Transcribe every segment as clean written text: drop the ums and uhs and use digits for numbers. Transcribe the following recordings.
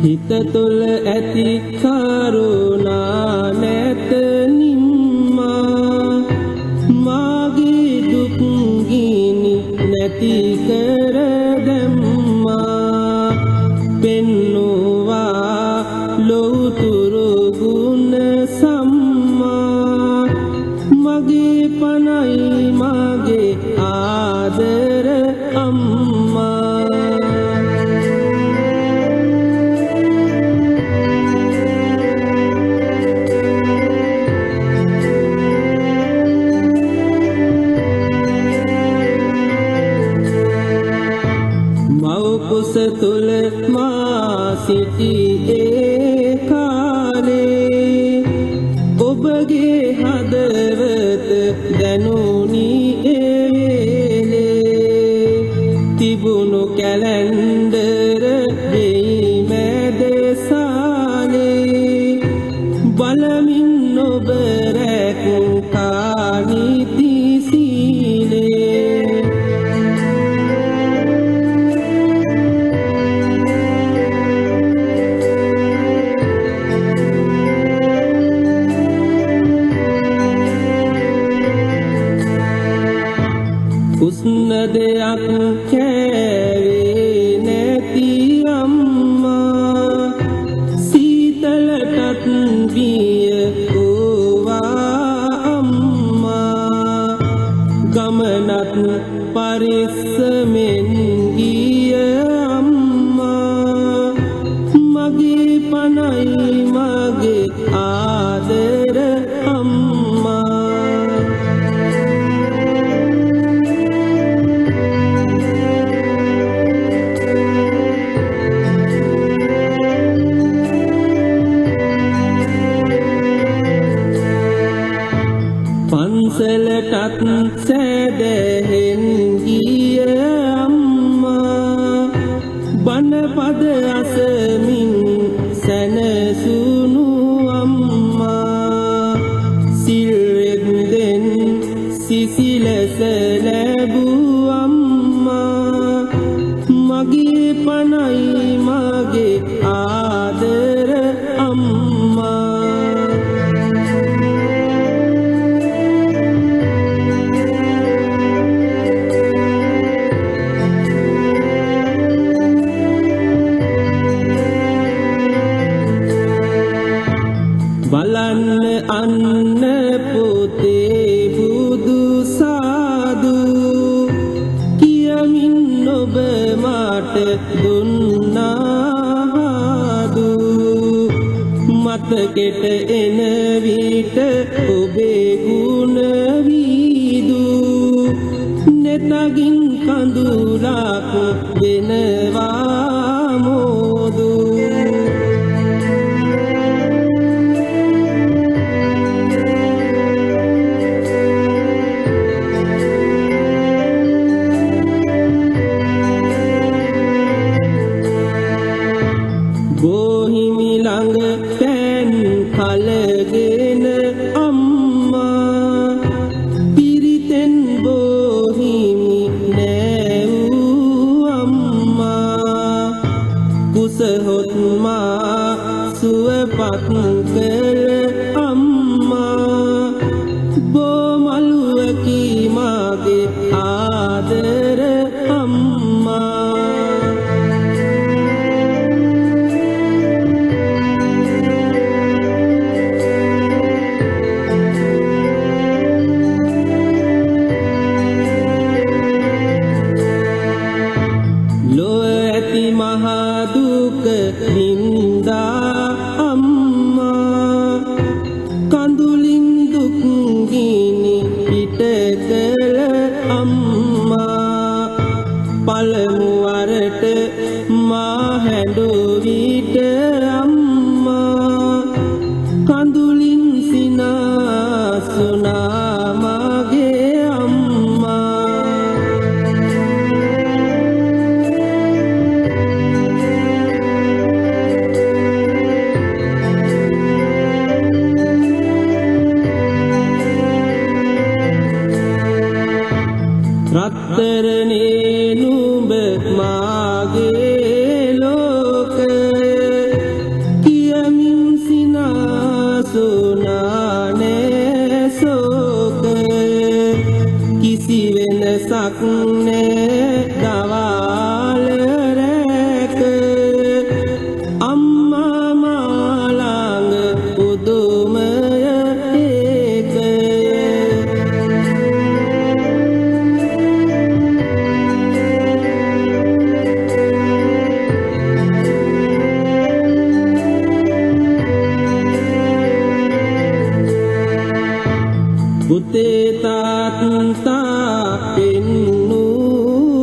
හිත තුළ ඇති කරුණා නැත නිම්මා මාගේ දුක් ගිනි නැති කර දැම්මා පෙන්නුවා ලෞතුරු ගුණ සම්මා මගේ පනයි මගේ ආදර අම්මා කුස තුල මා සිටි ඒ කාලේ ඔබගේ හදවත දැනුනි ඒ වේලේ තිබුණු කැලෙන්ඩර දෙයි මැද සාලේ බලමින් ඔබ රැකුකා නීති සීලේ උස්න දෙයක් කෑවේ නැති අම්මා සීතලටත් බිය ඕවා අම්මා ගමනත් පරිස්සමෙන් ගිය අම්මා මගේ පනයි මගේ ආදර අම්මා පන්සලටත් සැදැහෙන් ගිය අම්මා බණපද අසමින් සැනසුණු අම්මා සිල් රෙද්දෙන් සිසිලස ලැබූ අම්මා මගේ පනයි මගේ ආදර අම්මා බලන්න අන්න පොතේ බුදු සාදු කියමින් ඔබ මට දුන්නාදු මතකෙට එන විට ඔබේ ගුණ වීදු නෙතගින් කඳුලක් වෙනවා මෝදු බොහිමි ළඟ පෑන් කලගෙන අම්මා පිරිතෙන් බොහිමි නෑවූ අම්මා කුසහොත් මා සුවපත් කළ අම්මා බොමළුවකි මාගේ ආදර අම්මා මහදුක හින්දා අම්මා කඳුලින් දුක් ගිනි පිට කළ අම්මා පළමුව පුතේ තාත්තා පෙන්නු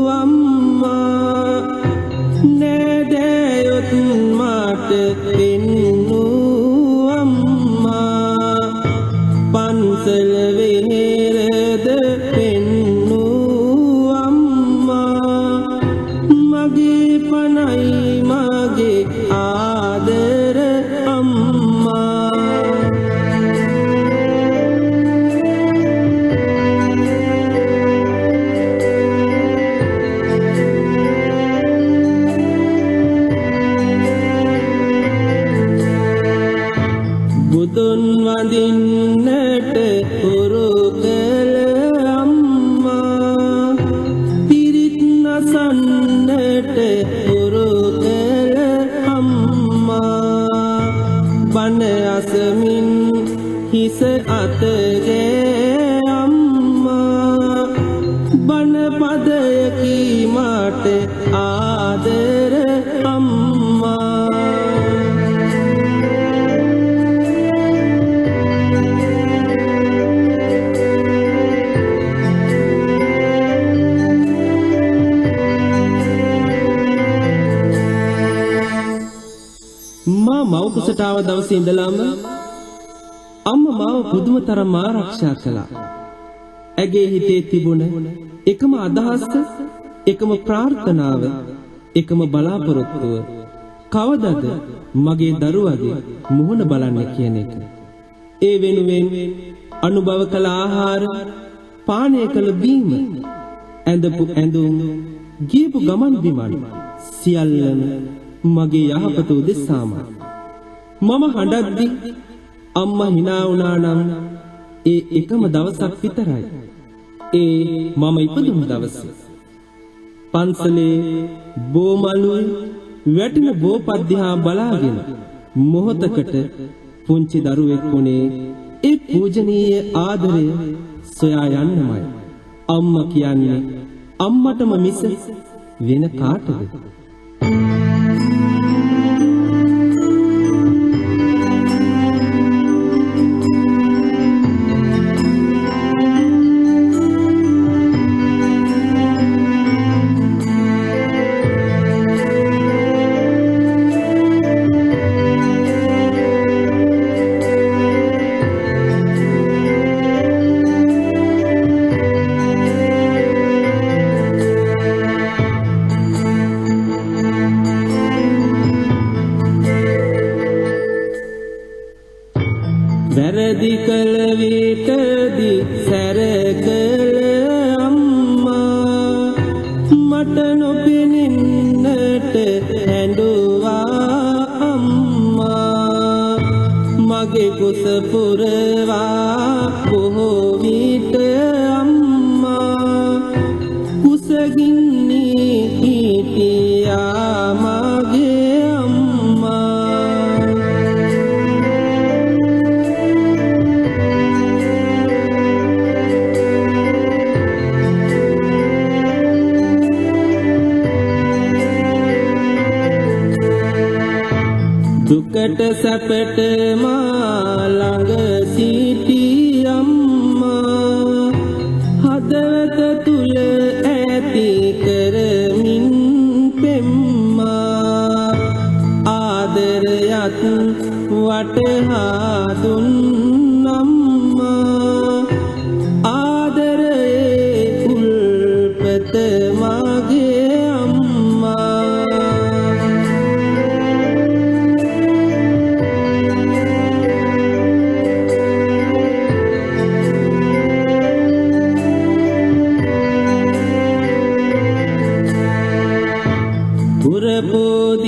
අම්මා නෑදෑයොත් මට පෙන්නු අම්මා පන්සල වෙහෙරද පෙන්නු අම්මා මගේ පනයි මගේ ආදර අම්මා බුදුන් වඳින්නට උරු කළ අම්මා පිරිත් නසන්නට උරු කළ අම්මා බණ අසමින් හිස අතගේ අම්මා බණ පදයකි මට ආදර අම්මා මව කුසට ආව දවසේ ඉඳලාම අම්මා මාව පුදුම තරම් ආරක්ෂා කළා. ඇගේ හිතේ තිබුණ එකම අදහස, එකම ප්‍රාර්ථනාව, එකම බලාපොරොත්තුව කවදද මගේ දරුවගේ මුහුණ බලන්න කියන එක. ඒ වෙනුවෙන් අනුභව කළ ආහාර, පානය කළ බීම, ඇඳපු ඇඳුම්, ගියපු ගමන් බිමන් සියල්ලම මගේ යහපත උදෙසාම. මම හඬද්දි අම්මා hina වුණා නම් ඒ එකම දවසක් විතරයි. ඒ මම ඉපදුණු දවස. පන්සලේ බෝමලුවේ වැටෙන බෝපත් දිහා බලාගෙන මොහොතකට පුංචි දරුවෙක් වුණේ ඒ පූජනීය ආදරය සොයා යන්නමයි. අම්මා කියන්නේ අම්මටම මිස වෙන කාටද? වැරදි කළ විටදී සැර කළ අම්මා මට නොපෙනෙන්නට හැඬුවා අම්මා මගේ කුස පුරවා බොහෝ විට අම්මා කුසගින්නේ හිටියා මගේ අම්මා දුකට සැපට මා ළඟ සිටි අම්මා හදවත තුල ඇති කරමින් පෙම්මා ආදරයත් වටහා දුන් අම්මා ආදරයේ උල්පත මගේ අම්මා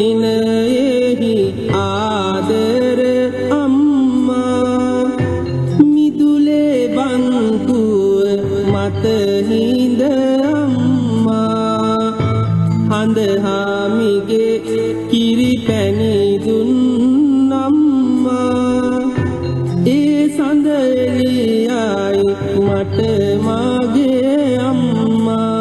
පුරපෝදිනයෙහි ආදර අම්මා මිදුලේ බංකුව මත හිඳ අම්මා හඳ හාමිගේ කිරි පැණි දුන් අම්මා ඒ සඳ එළියයි මට මාගේ අම්මා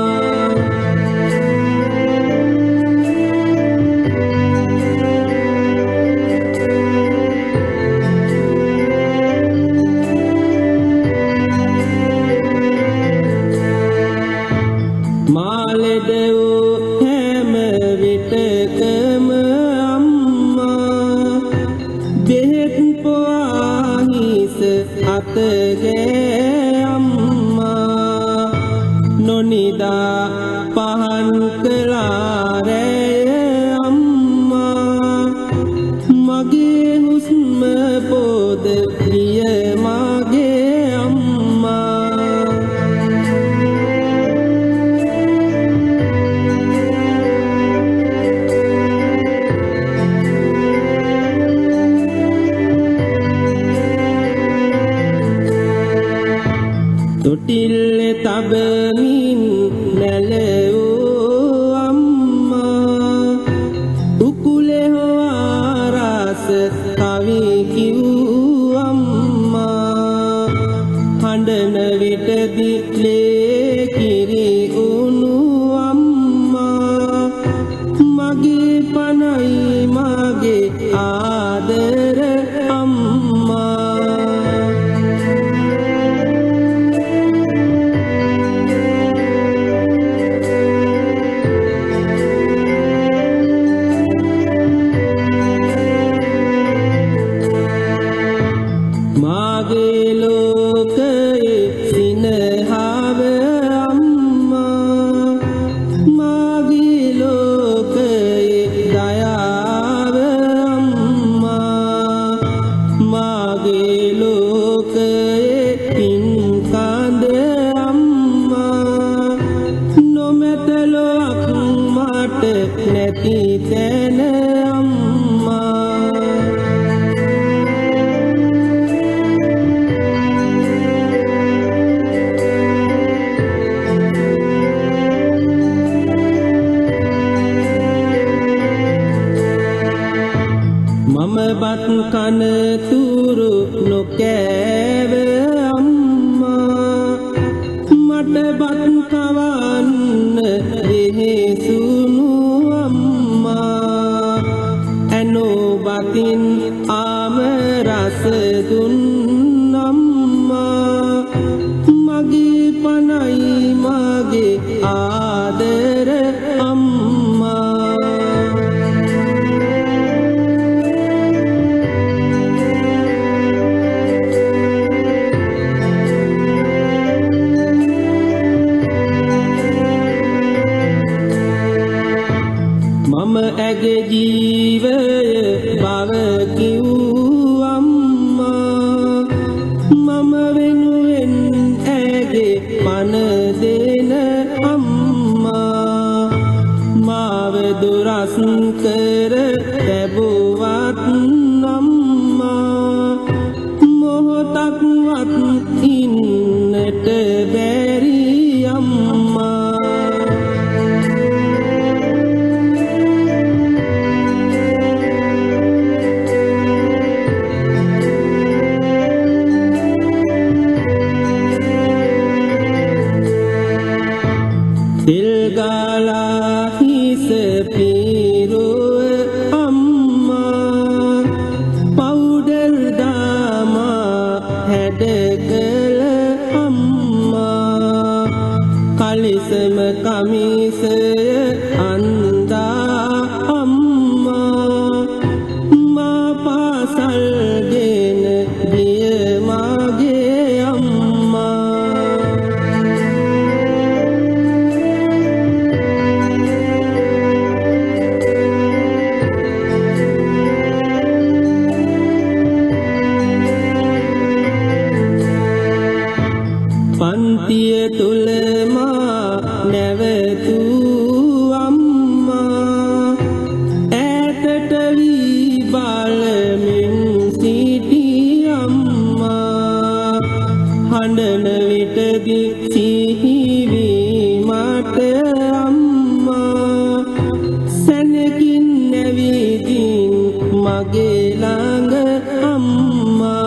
පොආහිස අතගේ අම්මා නොනිදා පහන් කළාරේ අම්මා මගේ හුස්ම පොද ප්‍රිය මගේ අම්මා තොටිල්ල තබමින් නැලවූ අම්මා උකුලේ හොආරස කවි කිව් අම්මා හඬන විටදි ලේ කිරි උණු අම්මා මගේ පනයි මගේ ආදර අම්මා මාගේ ලෝකයේ සිනහව අම්මා මාගේ ලෝකයේ දයාව අම්මා මාගේ ලෝකයේ පින්කඳ අම්මා නොමැතලොක් මට නැති තැන අම්මා මම බත් කන තුරු නොකෑව අම්මා මට බත් කවන්න වෙහෙසුණු අම්මා ඇනෝ බතින් ආම රස දුන් අම්මා මගේ පනයි මගේ ආදර අම්මා මම ඇගේ ජීවය බව කිව් අම්මා මම වෙනුවෙන් ඇගේ පන දෙන අම්මා මාව දුරස් කර ලැබුවත් අම්මා මොහොතක්වත් ඉන්නට බැරි අම්මා තිල්ගලා හිස පීරුව අම්මා පවුඩර් දාමා හැඩ කළ අම්මා කලිසම කමිසය අන්දා අම්මා මා පාසල්ගෙන ගිය මගේ අම්මා පන්තිය තුල මා නැවතුූ අම්මා ඈතට වී බලමින් සිටි අම්මා හඬන විටදී සිහි වී මට අම්මා සැනකින් නැවිදින් මගේ ළඟ අම්මා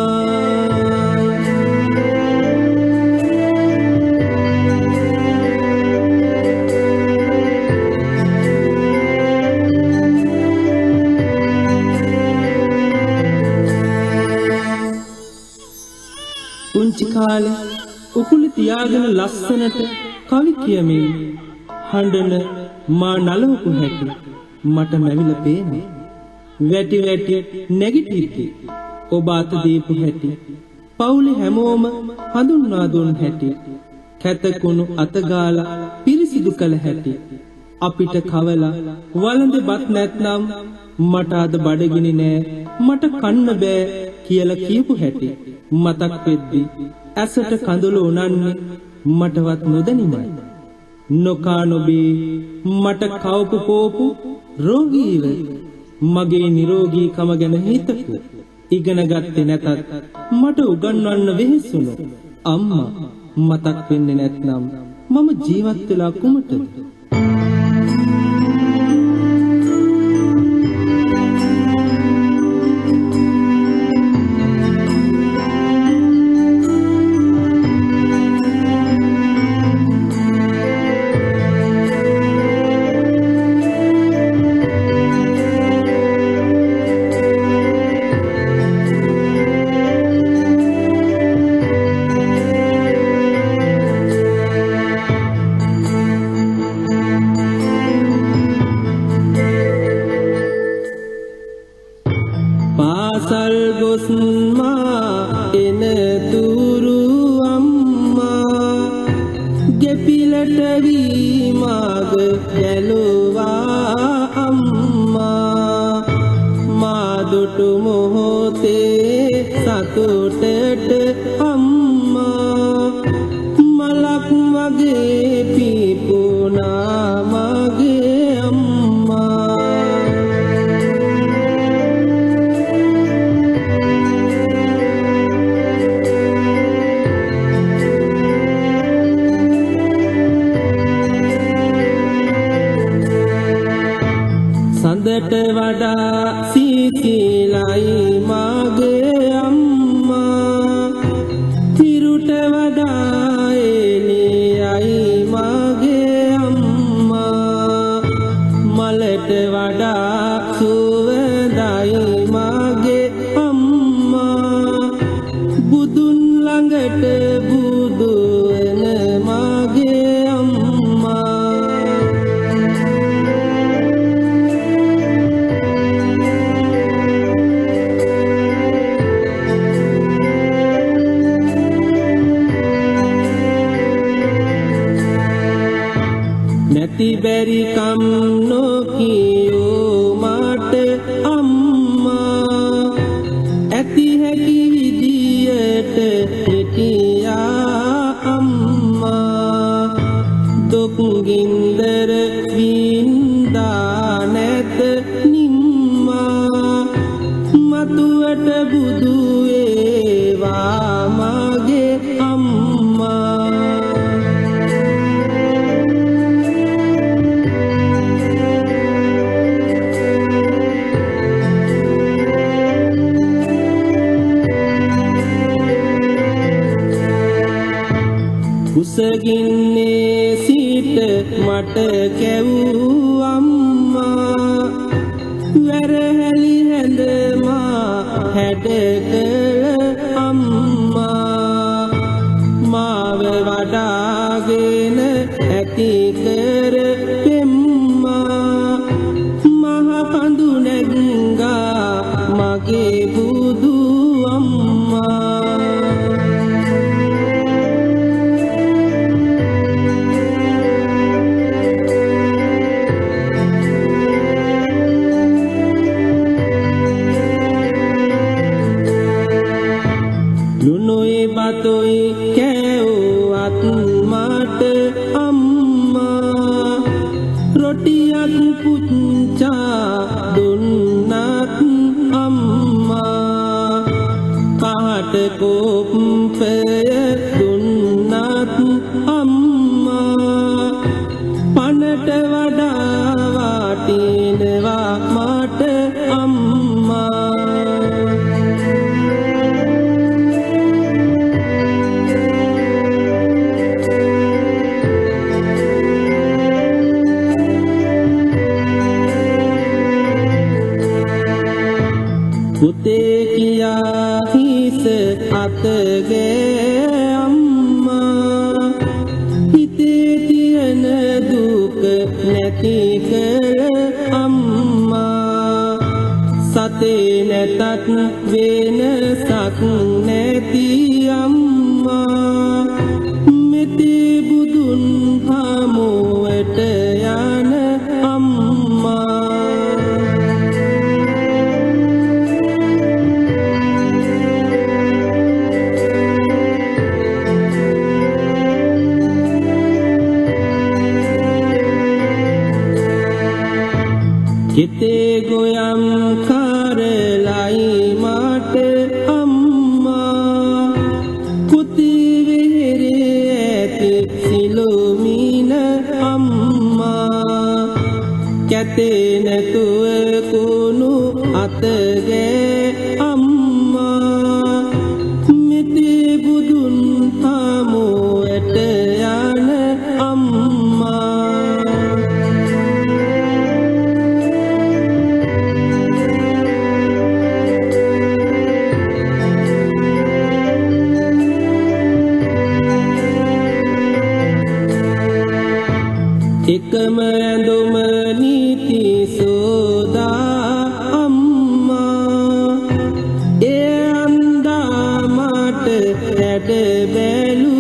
පුංචි කාලේ උකුල තියාගෙන ලස්සනට කවි කියමින් හඬන මා නලවපු හැටි මට මැවිලා පේනවා. වැටි වැටි නැගිටිද්දි ඔබ අත දීපු හැටි පවුලේ හැමෝම හඳුන්වා දුන් හැටි කැතකුණු අතගාලා පිරිසිදු කළ හැටි අපිට කවලා වළඳ බත් නැත්නම් මට අද බඩගිනි නෑ මට කන්න බෑ කියලා කියපු හැටි මතක් වෙද්දි ඇසට කඳුළු උනන්නේ මටවත් නොදැනිමයි නොකා නොබී මට කවපු පෝපු රෝගීව මගේ නිරෝගීකම ගැන හිතපු ඉගෙන ගත්තේ නැතත් මට උගන්වන්න වෙහෙසුණු අම්මා මතක් වෙන්නේ නැත්නම් මම ජීවත් වෙලා කුමටද පාසල් ගොස් මා එන තුරු අම්මා ගෙපිලට වී මාග ගැලුවා අම්මා මා දුටු මොහොතේ සතුටට අම්මා මලක් වගේ පිපුණා මගේ අම්මා සඳට වඩා සීතලයි මාගේ අම්මා තිරුට වඩා එළියයි මාගේ අම්මා මලට වඩා සුවඳයි මාගේ අම්මා බුදුන් ළඟට බුදු වෙන මාගේ අම්මා නැති බැරි කම් නොකියෝ මට අම්මා ඇති හැකි විදියට හිටියා අම්මා දුක් ගින්දර වින්දා නැත නිම්මා මතුවට බුදු වේවා මගේ අම්මා කුසගින්නේ සිට මට කැවූ අම්මා වැරහැලි හැඳ මා හැඩ කළ අම්මා මාව වඩාගෙන ඇති කර පෙම්මා මහ පඳු නැග්ගා මගේ බුදු අම්මා ලුණුයි බතුයි කෑවුවත් මට අම්මා රොටියක් පුච්චා දුන්නත් අම්මා පහට කොප්පය දුන්නත් අම්මා පනට වඩා වටිනවා මට අම්මා පුතේ කියා හිස අතගේ අම්මා හිතේ තියෙන දුක නැති කර අම්මා සතේ නැතත් වෙනසක් නැති අම්මා මෙතේ බුදුන් හමුවට යන අම්මා කෙතේ ගොයම් කරලයි මට අම්මා කුති වෙහෙරේ ඇති සිළුමින අම්මා කැතේ නැතුව කුණු අතගේ අම්මා මෙතේ බුදුන් හමුවට යන අම්මා එකම ඇඳුම නීති සෝදා අම්මා ඒ අන්දා මට හැඩ බැලු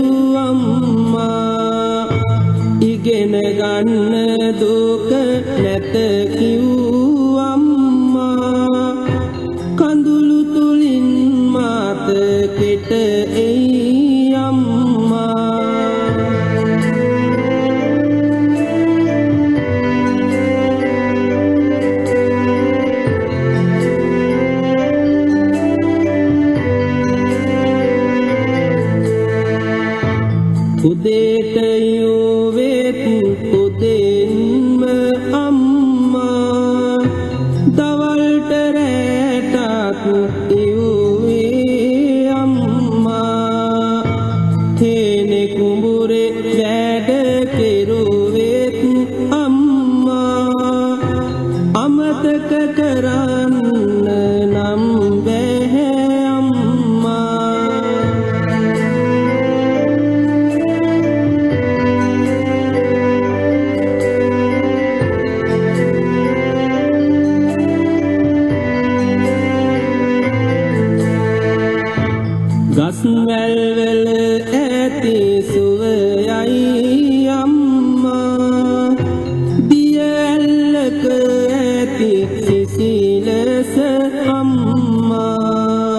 අම්මා ඉගෙන ගන්න දුක නැත කිව් අම්මා කඳුළු තුලින් මාත කෙට එයි අම්මා උදේට යෝවෙත් උදෙන්ම අම්මා දවල්ට රැටත් යෝවේ අම්මා තේනේ කුඹුරේ වැඩ කෙරුවෙත් අම්මා අමතක කරන්න නම් බැහැ ගස්වැල් වල ඇති සුවයයි අම්මා දිය ඇල්ලක ඇති සිසිලස අම්මා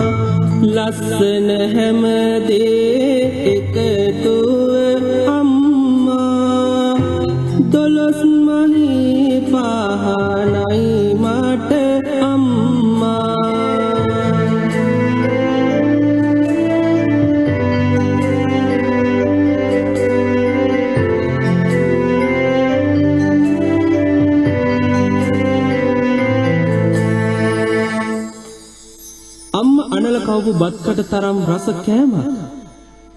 ලස්සන හැමදේ එකතුව අම්මා දොළොස් මහි පහනයි මට අම්මා අම්මා අනල කවපු බත්කට තරම් රස කෑමක්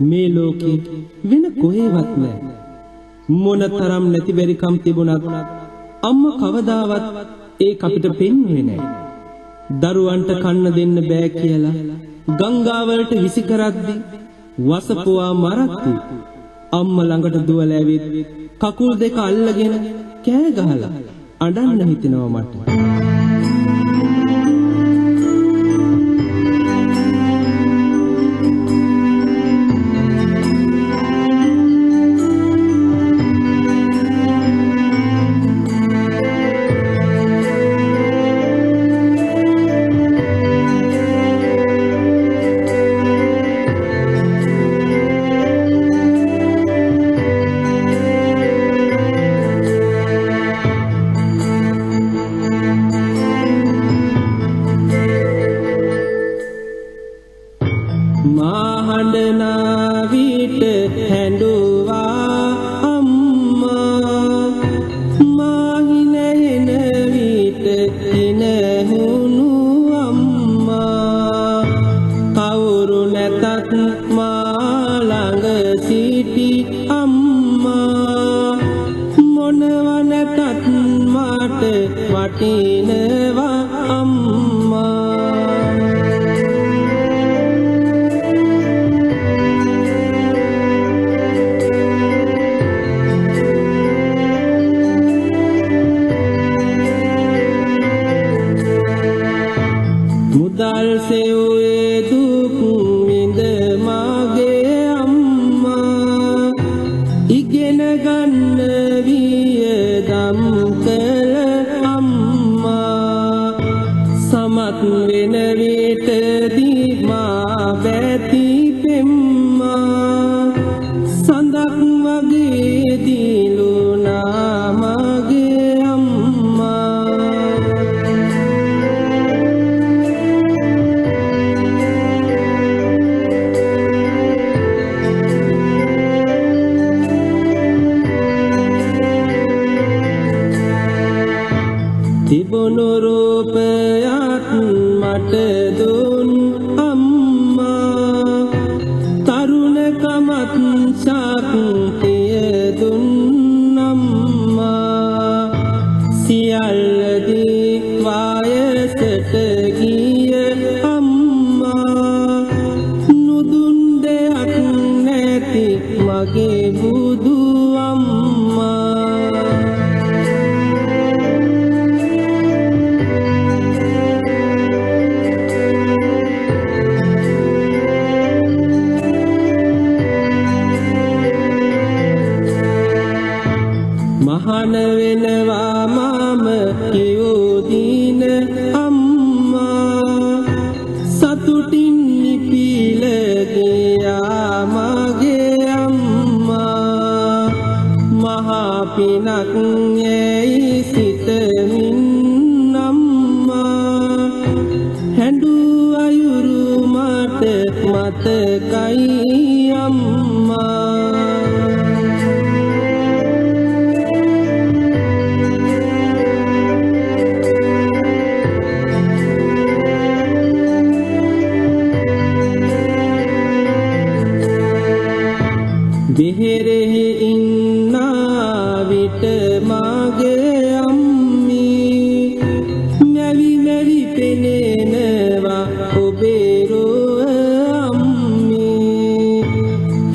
මේ ලෝකේ වෙන කොහෙවත් නැහැ මොන තරම් නැති බැරිකම් තිබුණත් අම්මා කවදාවත් ඒක අපිට පෙන්වුවේ නැහැ දරුවන්ට කන්න දෙන්න බෑ කියලා ගංගාවලට විසි කරද්දි වසපුවා මරද්දි අම්මා ළඟට දුවලා ඇවිත් කකුල් දෙක අල්ලගෙන කෑ ගහලා අඬන්න හිතෙනවා මට මාහඬනා විට හැඬුවා අම්මා මාහිනෙන විට හිනහුණු අම්මා කවුරු නැතත් මා ළඟ සිටි අම්මා මොනව නැතත් මට වටිනවා අම්මා මාත මතකයි අම්මා දෙහෙරෙහි ඉන්නා විට මාගේ අම්මී මැවි මැවි පෙනෙනවා ඔබේ රුව අම්මී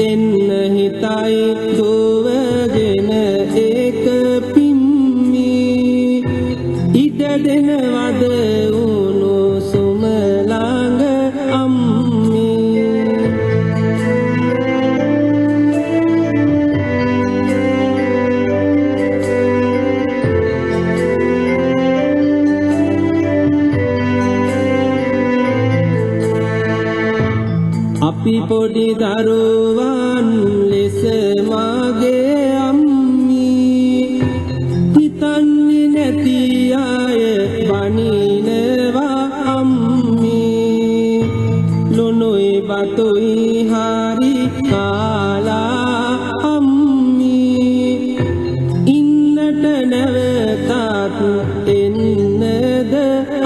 එන්න හිතයි දුවගෙන ඒක පිම්මී ඉඩ දෙනවද උණුසුම ළඟ අම්මී අපි පොඩි දරුවන් ලෙස මාගේ අම්මී හිතන්නේ නැති අය බනිනවා අම්මී ලුණුයි බතුයි හරි කාලා අම්මී ඉන්නට නැවතත් එන්නද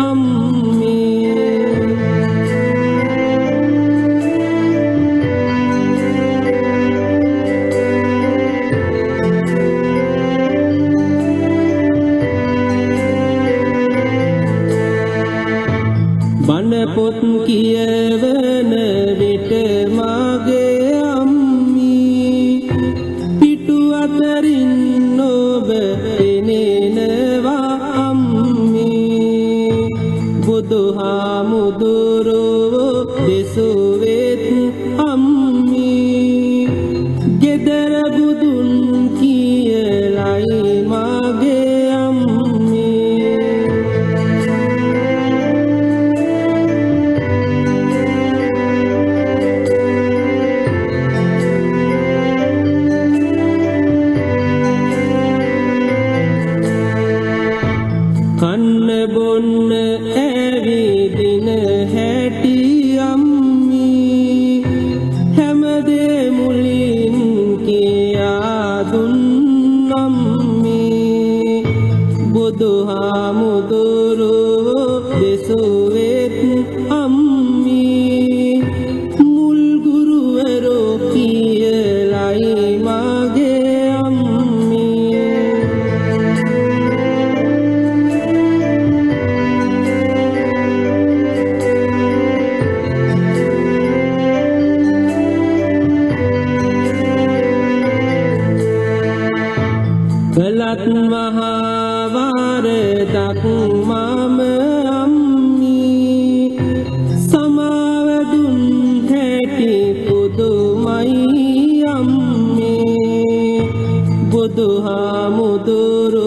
අම්මී බණ පොත් කියවන විට මාගේ අම්මී පිටු අතරින් ඔබ පෙනෙනවා අම්මී බුදුහාමුදුරුවෝ දෙසුවෙත් අම්මී ගෙදර බුදුන් කියලයි මාගේ අම්මී කන්න බොන්න ඇවිදින හැටි අම්මී හැමදේ මුලින් කියා දුන් අම්මී බුදුහාමුදුරුවෝ දෙසුවෙත් අම්මී මුල් ගුරුවරෝ කියලයි මාගේ අම්මී කලත් මහා වරදක්